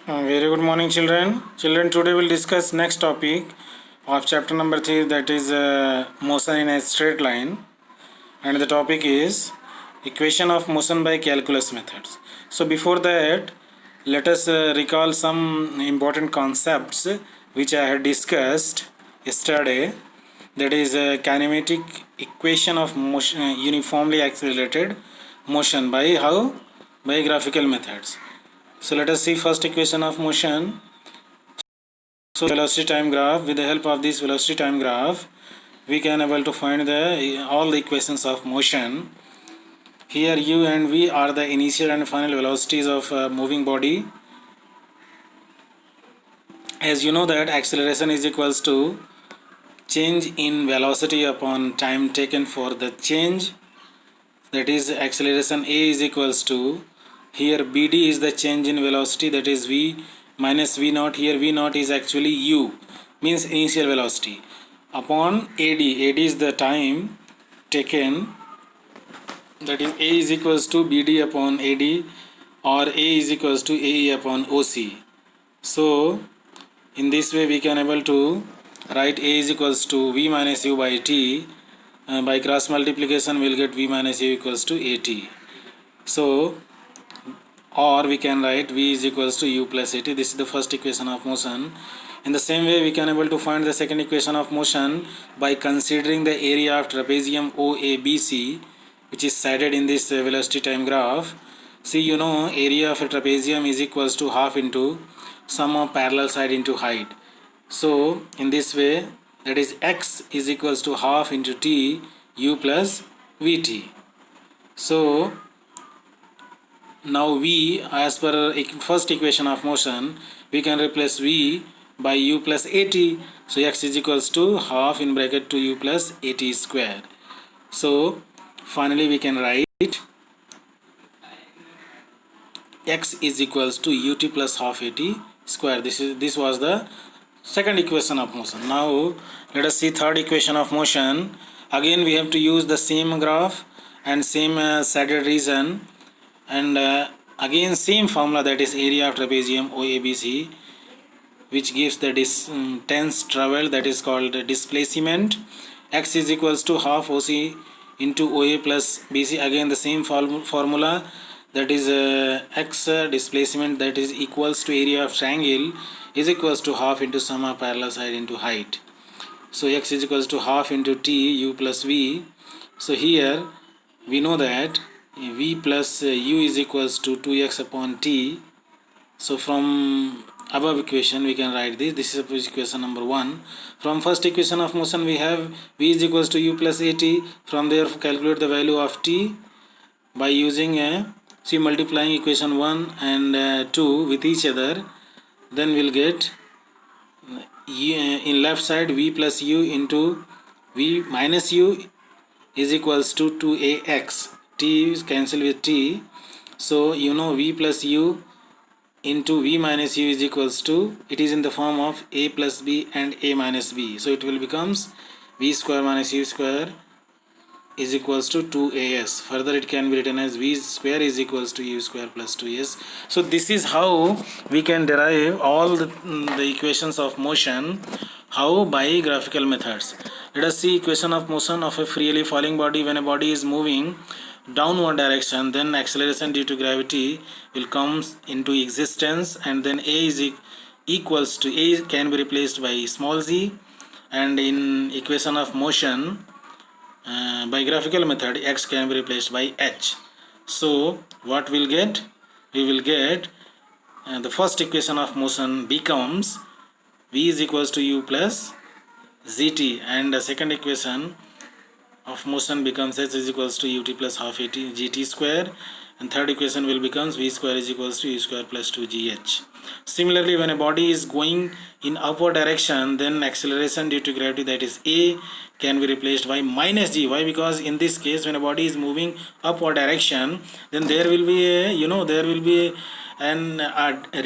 Very good morning, children. Children, today we'll discuss next topic of chapter number 3, that is motion in a straight line, and the topic is equation of motion by calculus methods. So before that, let us recall some important concepts which I had discussed yesterday. That is kinematic equation of motion, uniformly accelerated motion by how? By graphical methods. So let us see first equation of motion. So velocity time graph. With the help of this velocity time graph, we can able to find all the equations of motion. Here u and v are the initial and final velocities of moving body. As you know that acceleration is equals to change in velocity upon time taken for the change. That is acceleration a is equals to, here bd is the change in velocity, that is v minus v naught. Here v naught is actually u, means initial velocity, upon ad is the time taken, that is a is equals to bd upon ad, or a is equals to ae upon oc. So in this way we can able to write a is equals to v minus u by t. By cross multiplication we will get v minus u equals to at. So or we can write v is equals to u plus at. This is the first equation of motion. In the same way we can able to find the second equation of motion by considering the area of trapezium OABC, which is cited in this velocity time graph. See, you know, area of a trapezium is equals to half into sum of parallel side into height. So in this way, that is x is equals to half into t u plus vt. So now v, as per first equation of motion, we can replace v by u plus at. So x is equals to half in bracket 2u plus at square. So finally we can write x is equals to ut plus half at square. This was the second equation of motion. Now let us see third equation of motion. Again we have to use the same graph and same shaded region, and again same formula, that is area of trapezium OABC, which gives the distance traveled, that is called displacement. X is equals to half OC into OA plus BC. Again the same formula, that is x displacement, that is equals to area of triangle, is equals to half into sum of parallel side into height. So x is equals to half into t u plus v. So here we know that v plus u is equals to 2x upon t. So from above equation we can write this. This is equation number 1. From first equation of motion we have v is equals to u plus at. From there calculate the value of t by using multiplying equation 1 and 2 with each other. Then we'll get in left side v plus u into v minus u is equals to 2ax. T is cancelled with t. So you know v plus u into v minus u is equals to, it is in the form of a plus b and a minus b. So it will becomes v square minus u square is equals to 2as. Further it can be written as v square is equals to u square plus 2s. So this is how we can derive all the equations of motion. How? By graphical methods. Let us see equation of motion of a freely falling body. When a body is moving downward direction, then acceleration due to gravity will come into existence, and then a is equals to, a can be replaced by small z, and in equation of motion by graphical method x can be replaced by h. So what we'll get? We will get the first equation of motion becomes v is equals to u plus zt, and the second equation of motion becomes h is equals to ut plus half at gt square, and third equation will becomes v square is equals to u square plus 2gh. Similarly, when a body is going in upward direction, then acceleration due to gravity, that is a, can be replaced by minus g. Why? Because in this case when a body is moving upward direction, then there will be a, there will be a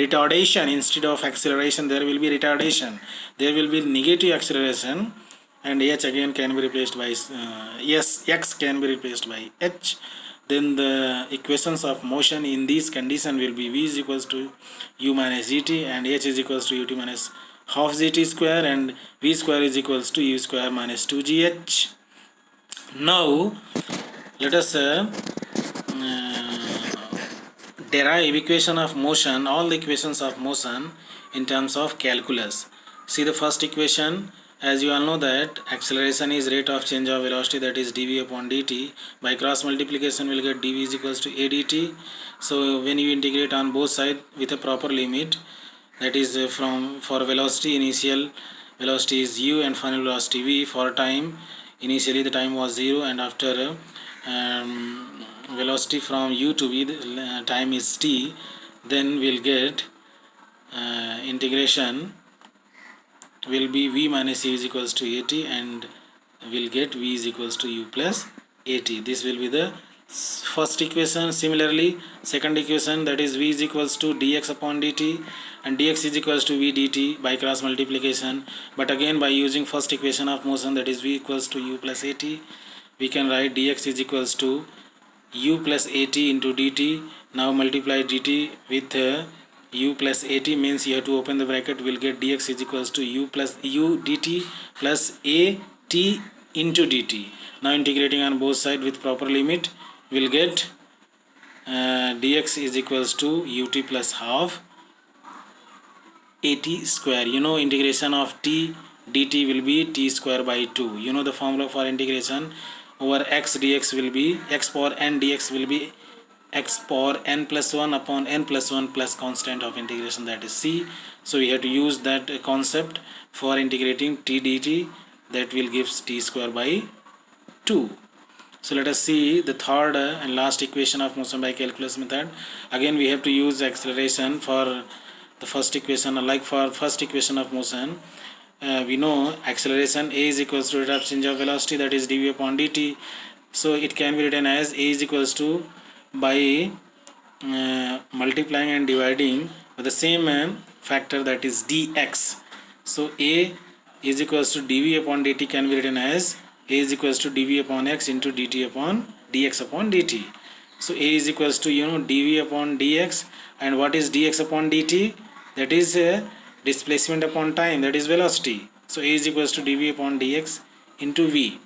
retardation instead of acceleration. There will be retardation, there will be negative acceleration, and h again can be replaced by yes, x can be replaced by h. then the equations of motion in this condition will be v is equals to u minus gt and h is equals to ut minus half gt square and v square is equals to u square minus 2gh. Now let us derive equation of motion, all the equations of motion in terms of calculus. See the first equation. As you all know that acceleration is rate of change of velocity, that is dv upon dt. By cross multiplication we'll get dv is equals to a dt. So when you integrate on both sides with a proper limit, that is for velocity, initial velocity is u and final velocity v. For time, initially the time was 0 and after velocity from u to v, the time is t, then we'll get integration will be v minus u is equals to at and we'll get v is equals to u plus at. This will be the first equation. Similarly, second equation, that is v is equals to dx upon dt and dx is equals to v dt by cross multiplication. But again by using first equation of motion, that is v equals to u plus at, we can write dx is equals to u plus at into dt. Now multiply dt with u plus at means you have to open the bracket, will get dx is equals to u plus u dt plus at into dt. Now integrating on both sides with proper limit, we'll get dx is equals to ut plus half at square. You know integration of t dt will be t square by 2. You know the formula for integration. Over x dx will be x power n dx will be x power n plus 1 upon n plus 1 plus constant of integration, that is c. So we have to use that concept for integrating t dt, that will give t square by 2. So let us see the third and last equation of motion by calculus method. Again we have to use acceleration for the first equation. Like for first equation of motion, we know acceleration a is equals to rate of change of velocity, that is dv upon dt. So it can be written as a is equals to by multiplying and dividing with the same factor, that is dx. So a is equals to dv upon dt can be written as a is equals to dv upon x into dt upon dx upon dt. So a is equals to dv upon dx, and what is dx upon dt? That is displacement upon time, that is velocity. So a is equals to dv upon dx into v.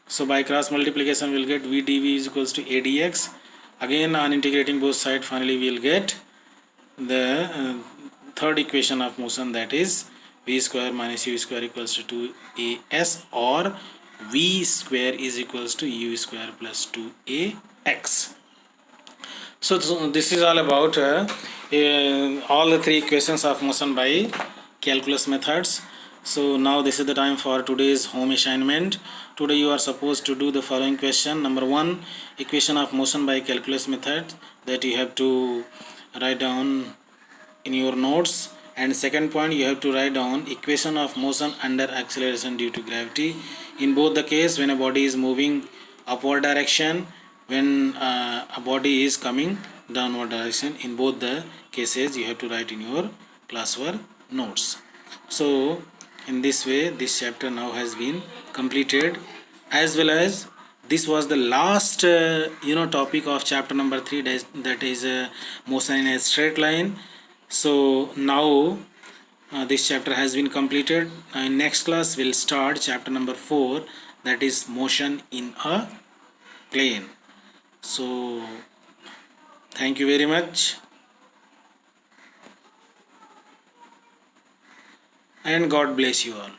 So by cross multiplication we'll get v dv is equals to a dx. Again on integrating both sides, finally we will get the third equation of motion, that is v square minus u square equals to 2as, or v square is equals to u square plus 2ax. So this is all about all the three equations of motion by calculus methods. So now this is the time for today's home assignment. Today you are supposed to do the following question. Number 1, equation of motion by calculus method, that you have to write down in your notes. And second point, you have to write down equation of motion under acceleration due to gravity. In both the case, when a body is moving upward direction, when a body is coming downward direction, in both the cases you have to write in your classwork notes. So in this way this chapter now has been completed, as well as this was the last topic of chapter number 3, that is motion in a straight line. So now this chapter has been completed. In next class we'll start chapter number 4, that is motion in a plane. So thank you very much and God bless you all.